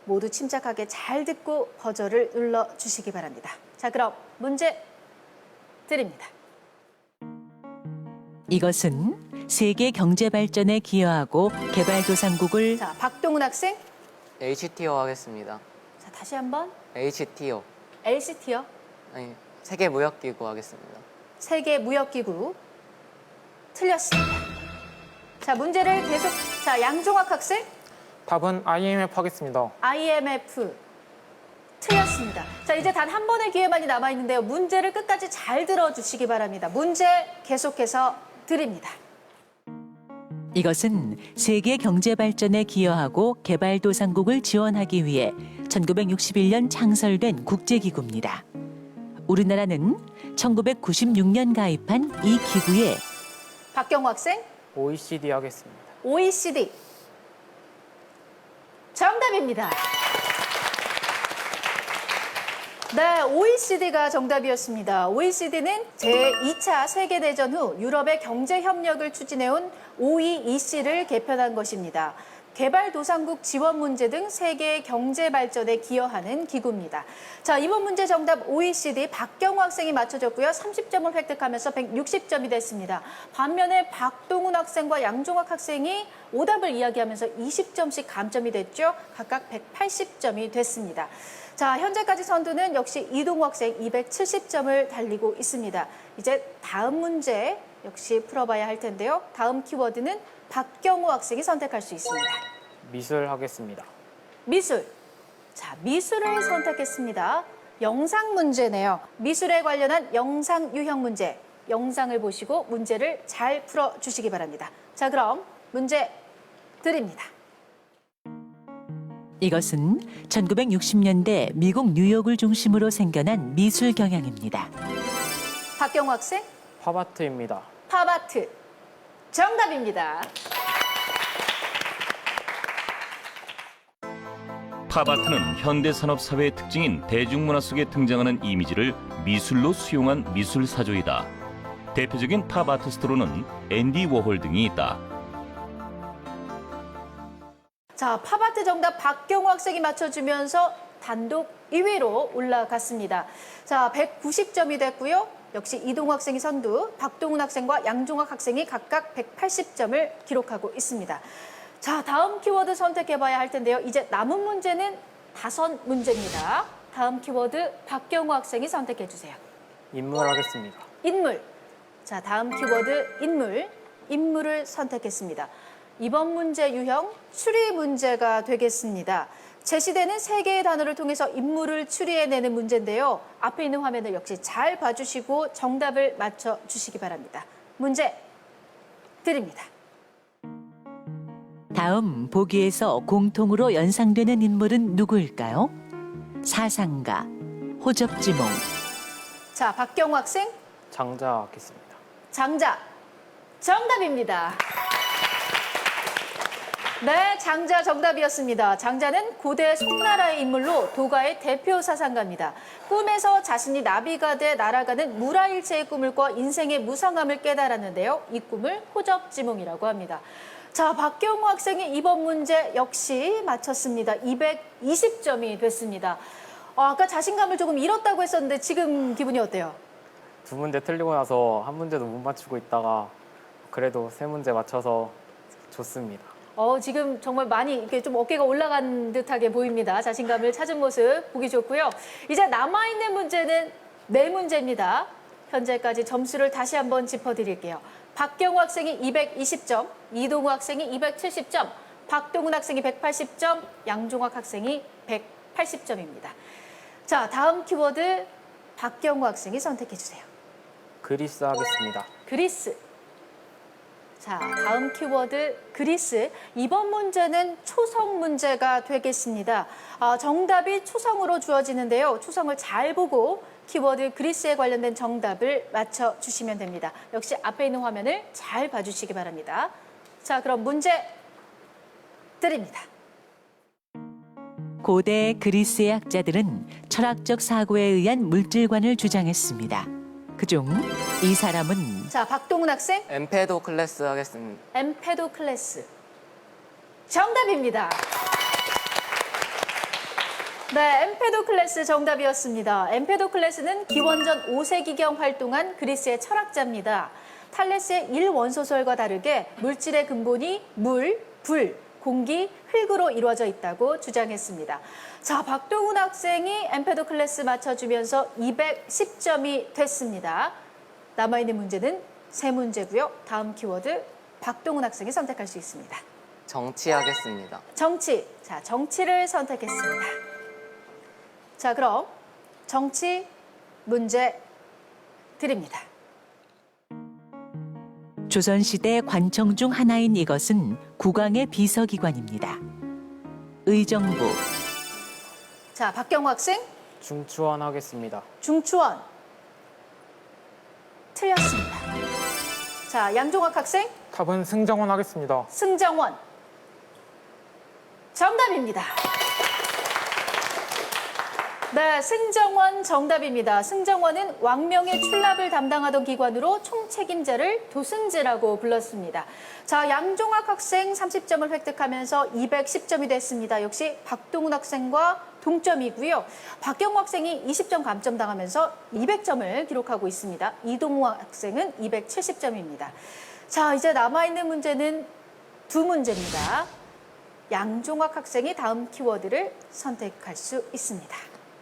모두 침착하게 잘 듣고 버저를 눌러주시기 바랍니다. 자, 그럼 문제 드립니다. 이것은 세계 경제 발전에 기여하고 개발도상국을 자, 박동훈 학생. HTO 하겠습니다. 자, 다시 한번. HTO. LCT요. 아니, 세계무역기구 하겠습니다. 세계무역기구. 틀렸습니다. 자, 문제를 계속. 자, 양종학 학생. 답은 IMF 하겠습니다. IMF. 틀렸습니다. 자, 이제 단 한 번의 기회만이 남아있는데요. 문제를 끝까지 잘 들어주시기 바랍니다. 문제 계속해서 드립니다. 이것은 세계 경제 발전에 기여하고 개발도상국을 지원하기 위해 1961년 창설된 국제기구입니다. 우리나라는 1996년 가입한 이 기구에 박경호 학생. OECD 하겠습니다. OECD. 정답입니다. 네, OECD가 정답이었습니다. OECD는 제2차 세계대전 후 유럽의 경제협력을 추진해온 OEC를 개편한 것입니다. 개발도상국 지원 문제 등 세계의 경제 발전에 기여하는 기구입니다. 자, 이번 문제 정답 OECD 박경호 학생이 맞춰줬고요. 30점을 획득하면서 160점이 됐습니다. 반면에 박동훈 학생과 양종학 학생이 오답을 이야기하면서 20점씩 감점이 됐죠. 각각 180점이 됐습니다. 자, 현재까지 선두는 역시 이동우 학생 270점을 달리고 있습니다. 이제 다음 문제 역시 풀어봐야 할 텐데요. 다음 키워드는 박경우 학생이 선택할 수 있습니다. 미술 하겠습니다. 미술. 자, 미술을 선택했습니다. 영상 문제네요. 미술에 관련한 영상 유형 문제. 영상을 보시고 문제를 잘 풀어주시기 바랍니다. 자, 그럼 문제 드립니다. 이것은 1960년대 미국 뉴욕을 중심으로 생겨난 미술 경향입니다. 박경우 학생, 팝아트입니다. 팝아트. 정답입니다. 팝아트는 현대산업사회의 특징인 대중문화 속에 등장하는 이미지를 미술로 수용한 미술사조이다. 대표적인 팝 아티스트로는 앤디 워홀 등이 있다. 자, 팝아트 정답 박경우 학생이 맞춰주면서 단독 2위로 올라갔습니다. 자, 190점이 됐고요. 역시 이동우 학생이 선두, 박동훈 학생과 양종학 학생이 각각 180점을 기록하고 있습니다. 자, 다음 키워드 선택해봐야 할 텐데요. 이제 남은 문제는 5문제입니다. 다음 키워드 박경우 학생이 선택해주세요. 인물 하겠습니다. 인물. 자, 다음 키워드 인물. 인물을 선택했습니다. 이번 문제 유형 추리 문제가 되겠습니다. 제시되는 3개의 단어를 통해서 인물을 추리해내는 문제인데요. 앞에 있는 화면을 역시 잘 봐주시고 정답을 맞춰주시기 바랍니다. 문제 드립니다. 다음 보기에서 공통으로 연상되는 인물은 누구일까요? 사상가, 호접지몽. 자, 박경우 학생, 장자 하겠습니다. 장자. 정답입니다. 네, 장자 정답이었습니다. 장자는 고대 송나라의 인물로 도가의 대표 사상가입니다. 꿈에서 자신이 나비가 돼 날아가는 무라일체의 꿈을 꿔 인생의 무상함을 깨달았는데요. 이 꿈을 호접지몽이라고 합니다. 자, 박경우 학생이 이번 문제 역시 맞췄습니다. 220점이 됐습니다. 아까 자신감을 조금 잃었다고 했었는데 지금 기분이 어때요? 2문제 틀리고 나서 한 문제도 못 맞추고 있다가 그래도 3문제 맞춰서 좋습니다. 지금 정말 많이 이렇게 좀 어깨가 올라간 듯하게 보입니다. 자신감을 찾은 모습 보기 좋고요. 이제 남아있는 문제는 4문제입니다. 현재까지 점수를 다시 한번 짚어드릴게요. 박경우 학생이 220점, 이동우 학생이 270점, 박동훈 학생이 180점, 양종학 학생이 180점입니다. 자, 다음 키워드 박경우 학생이 선택해주세요. 그리스 하겠습니다. 그리스. 자, 다음 키워드 그리스. 이번 문제는 초성 문제가 되겠습니다. 정답이 초성으로 주어지는데요. 초성을 잘 보고 키워드 그리스에 관련된 정답을 맞춰주시면 됩니다. 역시 앞에 있는 화면을 잘 봐주시기 바랍니다. 자, 그럼 문제 드립니다. 고대 그리스의 학자들은 철학적 사고에 의한 물질관을 주장했습니다. 그중 이 사람은 자, 박동훈 학생, 엠페도클레스 하겠습니다. 엠페도클레스. 정답입니다. 네, 엠페도클레스 정답이었습니다. 엠페도클레스는 기원전 5세기경 활동한 그리스의 철학자입니다. 탈레스의 1원소설과 다르게 물질의 근본이 물, 불, 공기, 흙으로 이루어져 있다고 주장했습니다. 자, 박동훈 학생이 엠페도클레스 맞춰주면서 210점이 됐습니다. 남아있는 문제는 3문제고요. 다음 키워드 박동훈 학생이 선택할 수 있습니다. 정치 하겠습니다. 정치. 자, 정치를 선택했습니다. 자, 그럼 정치 문제 드립니다. 조선시대 관청 중 하나인 이것은 국왕의 비서기관입니다. 의정부. 자, 박경우 학생, 중추원 하겠습니다. 중추원. 틀렸습니다. 자, 양종학 학생, 답은 승정원 하겠습니다. 승정원. 정답입니다. 네, 승정원 정답입니다. 승정원은 왕명의 출납을 담당하던 기관으로 총책임자를 도승제라고 불렀습니다. 자, 양종학 학생 30점을 획득하면서 210점이 됐습니다. 역시 박동훈 학생과 동점이고요. 박경우 학생이 20점 감점당하면서 200점을 기록하고 있습니다. 이동우 학생은 270점입니다. 자, 이제 남아있는 문제는 2문제입니다. 양종학 학생이 다음 키워드를 선택할 수 있습니다.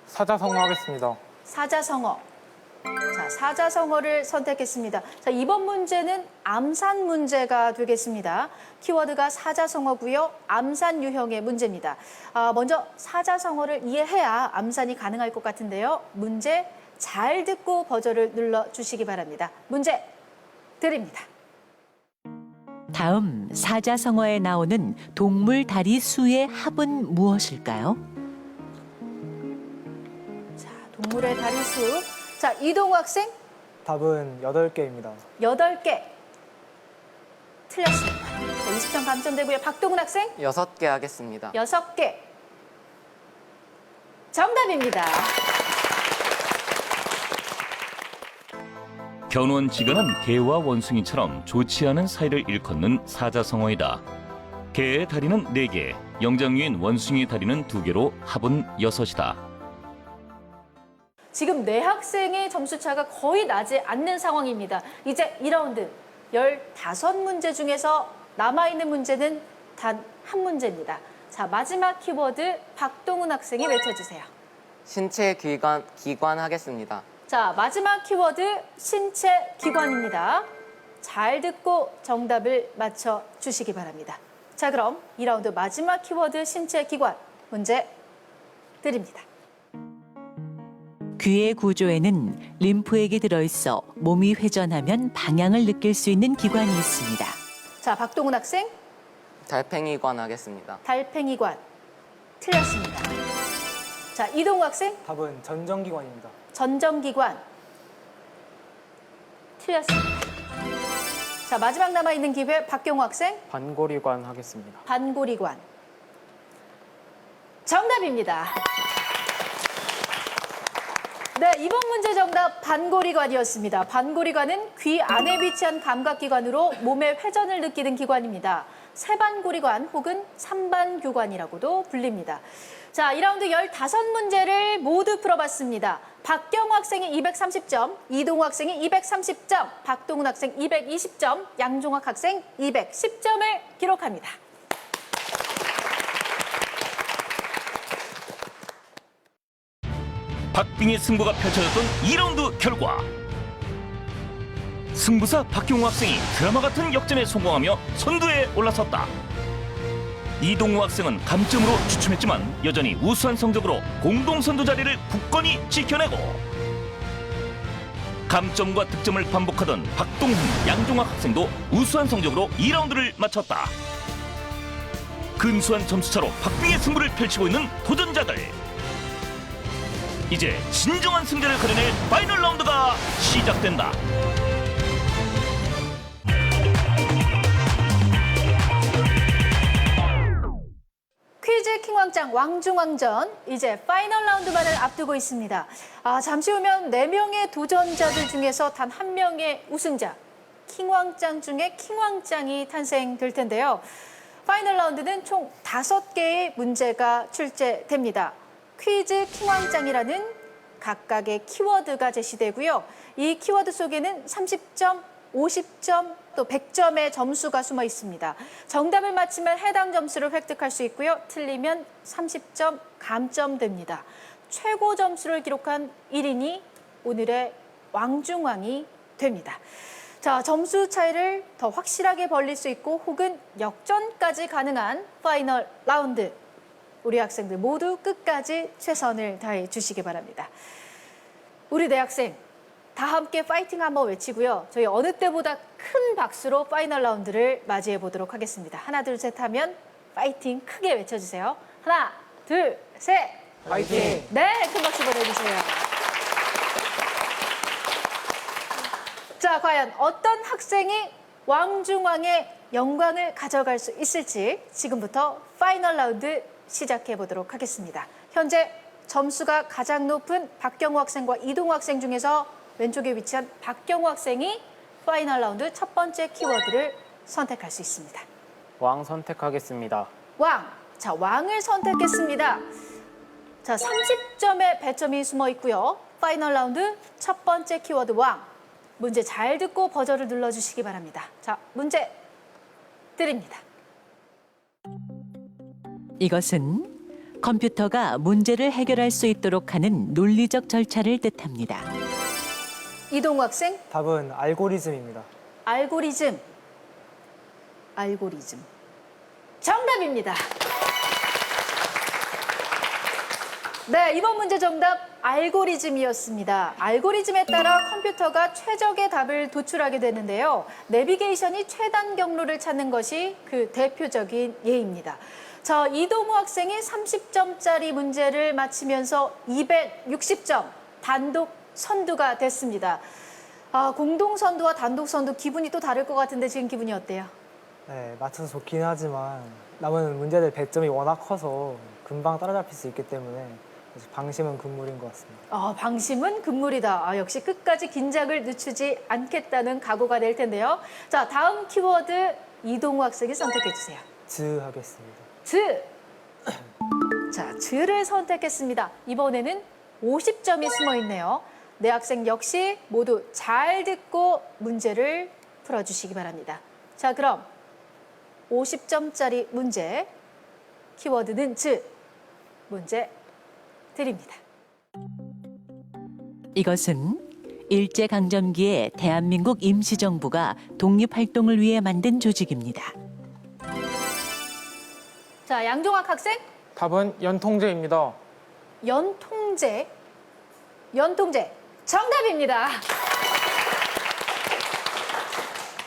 사자성어 하겠습니다. 사자성어. 자, 사자성어를 선택했습니다. 자, 이번 문제는 암산 문제가 되겠습니다. 키워드가 사자성어고요. 암산 유형의 문제입니다. 먼저 사자성어를 이해해야 암산이 가능할 것 같은데요. 문제 잘 듣고 버저를 눌러주시기 바랍니다. 문제 드립니다. 다음 사자성어에 나오는 동물 다리 수의 합은 무엇일까요? 자, 동물의 다리 수. 자, 이동우 학생 답은 8개입니다. 8개. 틀렸습니다. 자, 20점 감점되고요. 박동훈 학생 6개 하겠습니다. 6개. 정답입니다. 견원지근한 개와 원숭이처럼 좋지 않은 사이를 일컫는 사자성어이다. 개의 다리는 4개, 영장류인 원숭이의 다리는 2개로 합은 6이다. 지금 네 학생의 점수 차가 거의 나지 않는 상황입니다. 이제 2라운드 15문제 중에서 남아있는 문제는 단 한 문제입니다. 자, 마지막 키워드 박동훈 학생이 외쳐주세요. 신체 기관 하겠습니다. 자, 마지막 키워드 신체 기관입니다. 잘 듣고 정답을 맞춰주시기 바랍니다. 자, 그럼 2라운드 마지막 키워드 신체 기관 문제 드립니다. 귀의 구조에는 림프액이 들어있어 몸이 회전하면 방향을 느낄 수 있는 기관이 있습니다. 자, 박동훈 학생 달팽이관 하겠습니다. 달팽이관 틀렸습니다. 자, 이동우 학생 답은 전정기관입니다. 전정기관 틀렸습니다. 자, 마지막 남아있는 기회 박경호 학생 반고리관 하겠습니다. 반고리관 정답입니다. 네, 이번 문제 정답 반고리관이었습니다. 반고리관은 귀 안에 위치한 감각기관으로 몸의 회전을 느끼는 기관입니다. 세반고리관 혹은 삼반교관이라고도 불립니다. 자, 2라운드 15문제를 모두 풀어봤습니다. 박경호 학생이 230점, 이동우 학생이 230점, 박동훈 학생 220점, 양종학 학생 210점을 기록합니다. 박빙의 승부가 펼쳐졌던 2라운드 결과. 승부사 박경호 학생이 드라마 같은 역전에 성공하며 선두에 올라섰다. 이동우 학생은 감점으로 주춤했지만 여전히 우수한 성적으로 공동선두 자리를 굳건히 지켜내고, 감점과 득점을 반복하던 박동훈, 양종학 학생도 우수한 성적으로 2라운드를 마쳤다. 근소한 점수차로 박빙의 승부를 펼치고 있는 도전자들. 이제 진정한 승자를 가려낼 파이널 라운드가 시작된다. 퀴즈 킹왕짱 왕중왕전 이제 파이널 라운드만을 앞두고 있습니다. 잠시 후면 4명의 도전자들 중에서 단 1명의 우승자, 킹왕짱 중에 킹왕짱이 탄생될 텐데요. 파이널 라운드는 총 5개의 문제가 출제됩니다. 퀴즈 킹왕짱이라는 각각의 키워드가 제시되고요. 이 키워드 속에는 30점, 50점, 또 100점의 점수가 숨어 있습니다. 정답을 맞히면 해당 점수를 획득할 수 있고요. 틀리면 30점 감점됩니다. 최고 점수를 기록한 1인이 오늘의 왕중왕이 됩니다. 자, 점수 차이를 더 확실하게 벌릴 수 있고 혹은 역전까지 가능한 파이널 라운드. 우리 학생들 모두 끝까지 최선을 다해 주시기 바랍니다. 우리 대학생 다 함께 파이팅 한번 외치고요. 저희 어느 때보다 큰 박수로 파이널 라운드를 맞이해 보도록 하겠습니다. 하나, 둘, 셋 하면 파이팅 크게 외쳐주세요. 하나, 둘, 셋. 파이팅! 네, 큰 박수 보내주세요. 자, 과연 어떤 학생이 왕중왕의 영광을 가져갈 수 있을지 지금부터 파이널 라운드 시작해 보도록 하겠습니다. 현재 점수가 가장 높은 박경호 학생과 이동우 학생 중에서 왼쪽에 위치한 박경호 학생이 파이널 라운드 첫 번째 키워드를 선택할 수 있습니다. 왕 선택하겠습니다. 왕. 자, 왕을 선택했습니다. 자, 30점의 배점이 숨어 있고요. 파이널 라운드 첫 번째 키워드 왕. 문제 잘 듣고 버저를 눌러주시기 바랍니다. 자, 문제 드립니다. 이것은 컴퓨터가 문제를 해결할 수 있도록 하는 논리적 절차를 뜻합니다. 이동우 학생, 답은 알고리즘입니다. 알고리즘. 정답입니다. 네, 이번 문제 정답 알고리즘이었습니다. 알고리즘에 따라 컴퓨터가 최적의 답을 도출하게 되는데요. 내비게이션이 최단 경로를 찾는 것이 그 대표적인 예입니다. 자, 이동우 학생이 30점짜리 문제를 맞히면서 260점 단독 선두가 됐습니다. 공동 선두와 단독 선두 기분이 또 다를 것 같은데 지금 기분이 어때요? 네, 맞춰서 좋긴 하지만 남은 문제들 배점이 워낙 커서 금방 따라잡힐 수 있기 때문에 방심은 금물인 것 같습니다. 방심은 금물이다. 역시 끝까지 긴장을 늦추지 않겠다는 각오가 될 텐데요. 자, 다음 키워드 이동우 학생이 선택해 주세요. 즈 하겠습니다. 즈. 자, 즈를 선택했습니다. 이번에는 50점이 숨어 있네요. 네 학생 역시 모두 잘 듣고 문제를 풀어주시기 바랍니다. 자, 그럼 50점짜리 문제, 키워드는 즈, 문제 드립니다. 이것은 일제강점기에 대한민국 임시정부가 독립활동을 위해 만든 조직입니다. 자, 양종학 학생, 답은 연통제입니다. 연통제 정답입니다.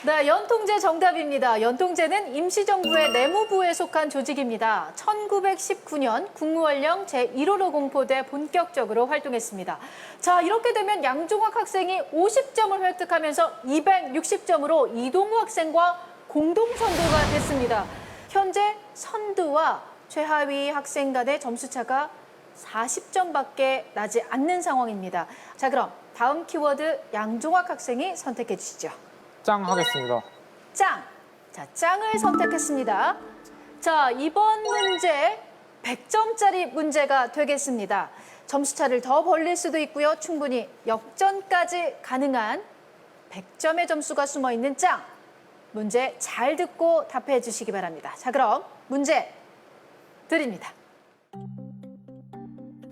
네, 연통제 정답입니다. 연통제는 임시정부의 내무부에 속한 조직입니다. 1919년 국무원령 제1호로 공포돼 본격적으로 활동했습니다. 자, 이렇게 되면 양종학 학생이 50점을 획득하면서 260점으로 이동우 학생과 공동선두가 됐습니다. 현재 선두와 최하위 학생 간의 점수차가 40점밖에 나지 않는 상황입니다. 자, 그럼 다음 키워드 양종학 학생이 선택해 주시죠. 짱 하겠습니다. 짱. 자, 짱을 선택했습니다. 자, 이번 문제 100점짜리 문제가 되겠습니다. 점수차를 더 벌릴 수도 있고요. 충분히 역전까지 가능한 100점의 점수가 숨어 있는 짱. 문제 잘 듣고 답해 주시기 바랍니다. 자, 그럼 문제 드립니다.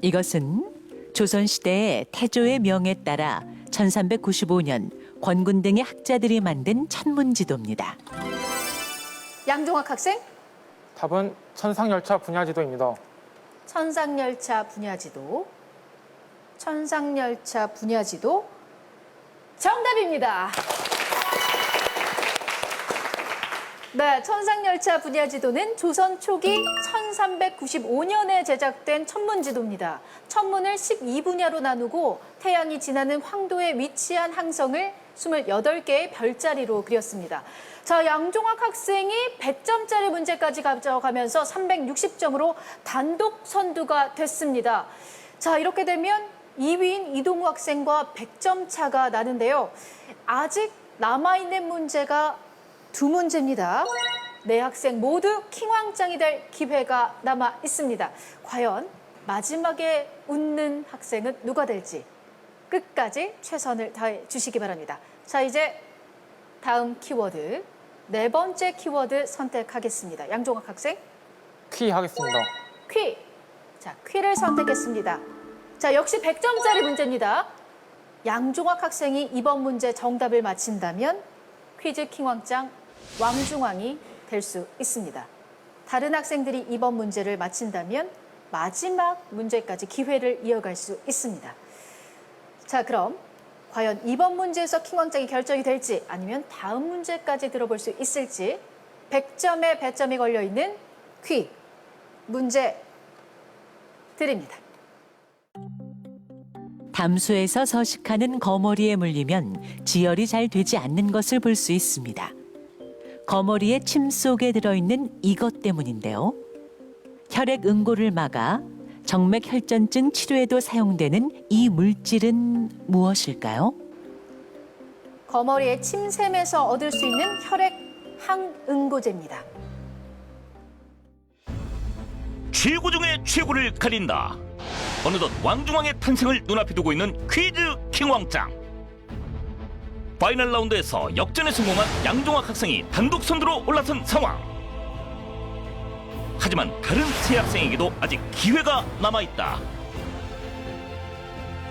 이것은 조선시대의 태조의 명에 따라 1395년 권군 등의 학자들이 만든 천문지도입니다. 양종학 학생, 답은 천상열차 분야지도입니다. 천상열차 분야지도 정답입니다. 네, 천상열차 분야지도는 조선 초기 1395년에 제작된 천문지도입니다. 천문을 12분야로 나누고 태양이 지나는 황도에 위치한 항성을 28개의 별자리로 그렸습니다. 자, 양종학 학생이 100점짜리 문제까지 가져가면서 360점으로 단독 선두가 됐습니다. 자, 이렇게 되면 2위인 이동우 학생과 100점 차가 나는데요. 아직 남아있는 문제가 2문제입니다. 네 학생 모두 킹왕짱이 될 기회가 남아 있습니다. 과연 마지막에 웃는 학생은 누가 될지 끝까지 최선을 다해 주시기 바랍니다. 자, 이제 다음 키워드, 4번째 키워드 선택하겠습니다. 양종학 학생. 퀴 하겠습니다. 퀴. 자, 퀴를 선택했습니다. 자, 역시 100점짜리 문제입니다. 양종학 학생이 이번 문제 정답을 맞힌다면 퀴즈 킹왕짱 왕중왕이 될 수 있습니다. 다른 학생들이 이번 문제를 맞힌다면 마지막 문제까지 기회를 이어갈 수 있습니다. 자, 그럼 과연 이번 문제에서 킹왕짱이 결정이 될지 아니면 다음 문제까지 들어볼 수 있을지 100점의 배점이 걸려있는 퀴 문제 드립니다. 담수에서 서식하는 거머리에 물리면 지혈이 잘 되지 않는 것을 볼 수 있습니다. 거머리의 침 속에 들어있는 이것 때문인데요. 혈액 응고를 막아 정맥 혈전증 치료에도 사용되는 이 물질은 무엇일까요? 거머리의 침샘에서 얻을 수 있는 혈액 항응고제입니다. 최고 중의 최고를 가린다. 어느덧 왕중왕의 탄생을 눈앞에 두고 있는 퀴즈 킹왕짱. 파이널 라운드에서 역전에 성공한 양종학 학생이 단독 선두로 올라선 상황. 하지만 다른 세 학생에게도 아직 기회가 남아있다.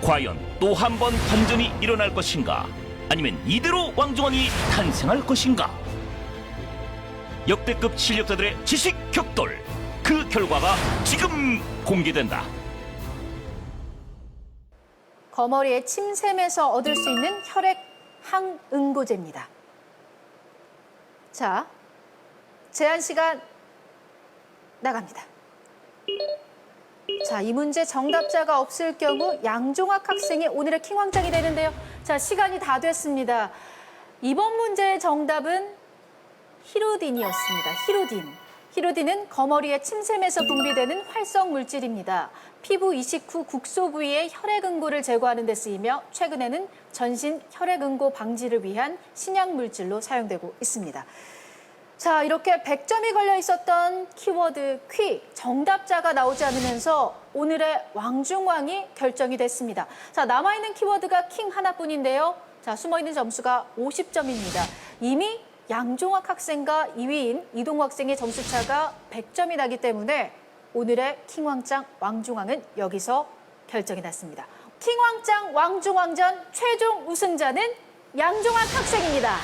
과연 또 한 번 반전이 일어날 것인가? 아니면 이대로 왕중왕이 탄생할 것인가? 역대급 실력자들의 지식 격돌, 그 결과가 지금 공개된다. 거머리의 침샘에서 얻을 수 있는 혈액 항응고제입니다. 자, 제한 시간 나갑니다. 자, 이 문제 정답자가 없을 경우 양종학 학생이 오늘의 킹왕짱이 되는데요. 자, 시간이 다 됐습니다. 이번 문제의 정답은 히루딘이었습니다. 히루딘. 히루딘은 거머리의 침샘에서 분비되는 활성 물질입니다. 피부 이식 후 국소 부위의 혈액 응고를 제거하는 데 쓰이며 최근에는 전신 혈액 응고 방지를 위한 신약 물질로 사용되고 있습니다. 자, 이렇게 100점이 걸려 있었던 키워드 퀴, 정답자가 나오지 않으면서 오늘의 왕중왕이 결정이 됐습니다. 자, 남아있는 키워드가 킹 하나뿐인데요. 자, 숨어있는 점수가 50점입니다. 이미 양종학 학생과 2위인 이동우 학생의 점수차가 100점이 나기 때문에 오늘의 킹왕짱 왕중왕은 여기서 결정이 났습니다. 킹왕짱 왕중왕전 최종 우승자는 양종학 학생입니다.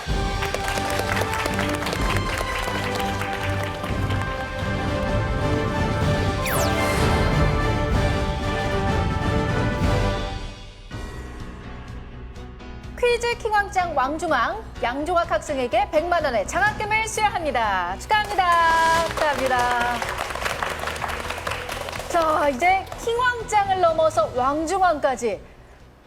퀴즈 킹왕짱 왕중왕 양종학 학생에게 100만 원의 장학금을 수여합니다. 축하합니다. 축하합니다. 자, 이제 킹왕짱을 넘어서 왕중왕까지.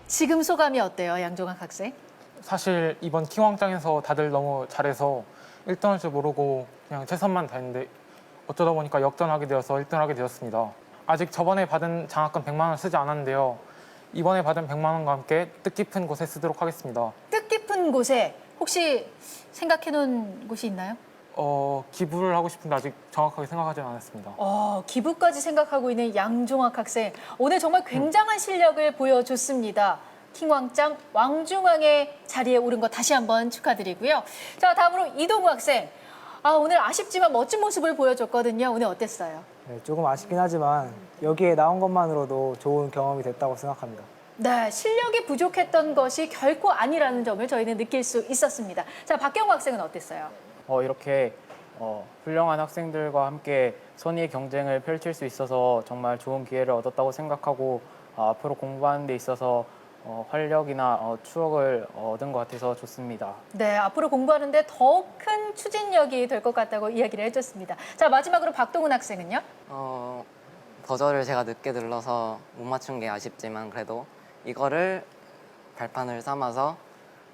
지금 소감이 어때요, 양종학 학생? 사실 이번 킹왕짱에서 다들 너무 잘해서 1등할 줄 모르고 그냥 최선만 다했는데 어쩌다 보니까 역전하게 되어서 1등하게 되었습니다. 아직 저번에 받은 장학금 100만 원 쓰지 않았는데요. 이번에 받은 100만 원과 함께 뜻깊은 곳에 쓰도록 하겠습니다. 뜻깊은 곳에 혹시 생각해놓은 곳이 있나요? 기부를 하고 싶은데 아직 정확하게 생각하지는 않았습니다. 기부까지 생각하고 있는 양종학 학생. 오늘 정말 굉장한 실력을 보여줬습니다. 킹왕짱 왕중왕의 자리에 오른 거 다시 한번 축하드리고요. 자, 다음으로 이동우 학생. 오늘 아쉽지만 멋진 모습을 보여줬거든요. 오늘 어땠어요? 네, 조금 아쉽긴 하지만 여기에 나온 것만으로도 좋은 경험이 됐다고 생각합니다. 네, 실력이 부족했던 것이 결코 아니라는 점을 저희는 느낄 수 있었습니다. 자, 박경호 학생은 어땠어요? 이렇게 훌륭한 학생들과 함께 선의의 경쟁을 펼칠 수 있어서 정말 좋은 기회를 얻었다고 생각하고 앞으로 공부하는 데 있어서 활력이나 추억을 얻은 것 같아서 좋습니다. 네, 앞으로 공부하는데 더 큰 추진력이 될 것 같다고 이야기를 해줬습니다. 자, 마지막으로 박동훈 학생은요? 버저를 제가 늦게 눌러서 못 맞춘 게 아쉽지만 그래도 이거를 발판을 삼아서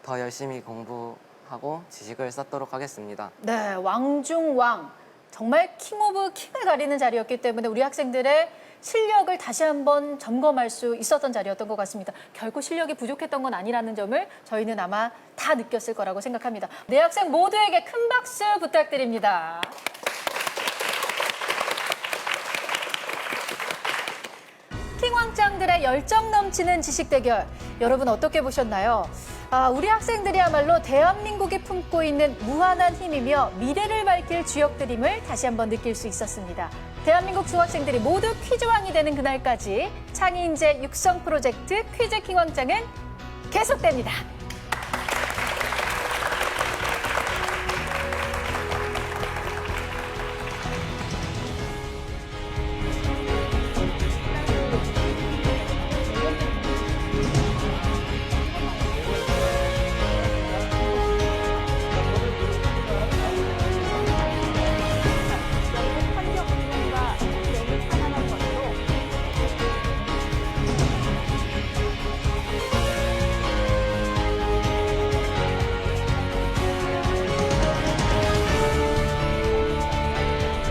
더 열심히 공부하고 지식을 쌓도록 하겠습니다. 네, 왕중왕. 정말 킹 오브 킹을 가리는 자리였기 때문에 우리 학생들의 실력을 다시 한번 점검할 수 있었던 자리였던 것 같습니다. 결코 실력이 부족했던 건 아니라는 점을 저희는 아마 다 느꼈을 거라고 생각합니다. 네 학생 모두에게 큰 박수 부탁드립니다. 킹왕짱들의 열정 넘치는 지식 대결, 여러분 어떻게 보셨나요? 우리 학생들이야말로 대한민국이 품고 있는 무한한 힘이며 미래를 밝힐 주역들임을 다시 한번 느낄 수 있었습니다. 대한민국 중학생들이 모두 퀴즈왕이 되는 그날까지 창의인재 육성 프로젝트 퀴즈 킹왕짱은 계속됩니다.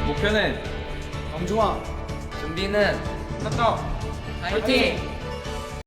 목표는 왕중왕, 준비는 갔다. 화이팅!